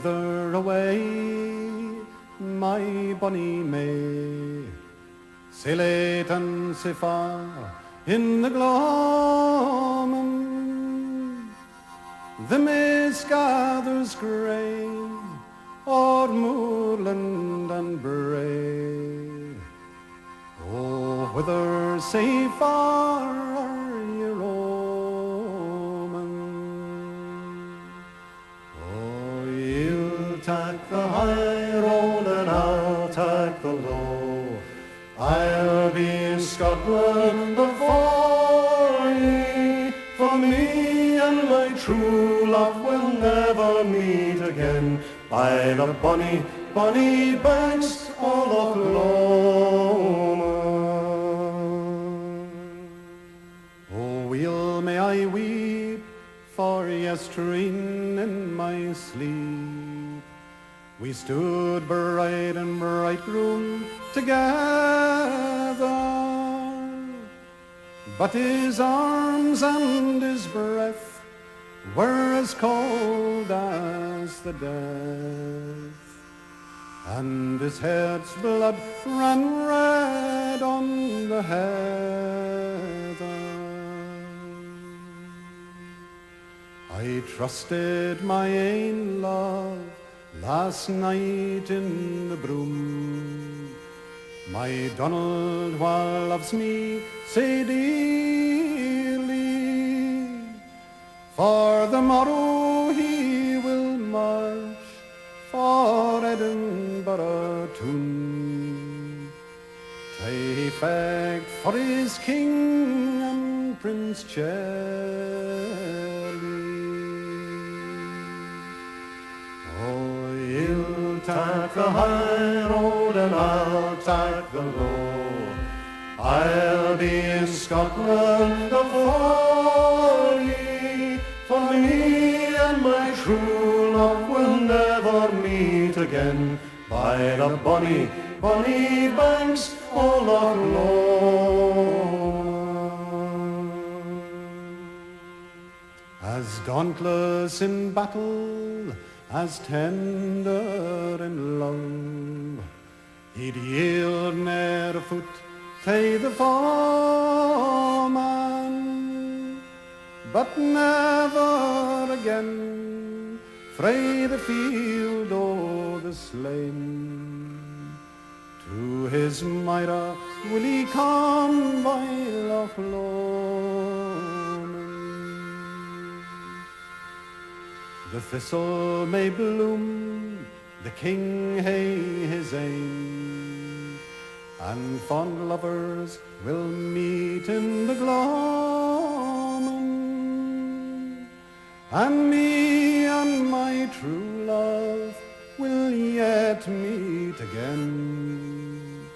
whither away, my bonny May? Sae late and sae far in the gloaming, the mist gathers grey o'er moorland and brae. Oh, whither sae far are ye roaming? Oh, you'll take the high road and I'll take the low. I'll be in Scotland before ye, for me and my true love will never meet again by the bonny, bonny banks of Loch Lomond. Oh, weel may I weep for yestreen in my sleep. We stood bride and bridegroom together, but his arms and his breath were as cold as the death, and his head's blood ran red on the heather. I trusted my ain love last night in the broom. My Donald wha loves me sae dearly, for the morrow he will march for Edinburgh town, tae fecht for his king and Prince Charlie. Oh, you'll take the high road and I'll take the low. I'll be in Scotland before ye, for me and my true love will never meet again by the bonny, bonny banks of Loch Lomond. As dauntless in battle, as tender in love, he'd yield ne'er a foot tae the foeman, but never again frae the field o' the slain. To his Myra will he come by Loch Lomond. The thistle may bloom, the king hae his ain, and fond lovers will meet in the gloaming, and me and my true love will yet meet again,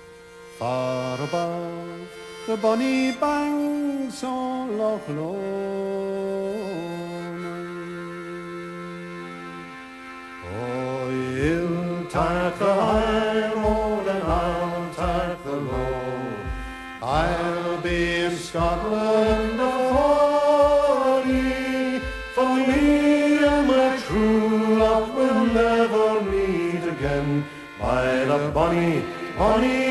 far above the bonny banks of Loch Lomond. Oh, you'll take the high road and I'll take the low. I'll be in Scotland before ye, for me and my true love will never meet again by the bonny, bonny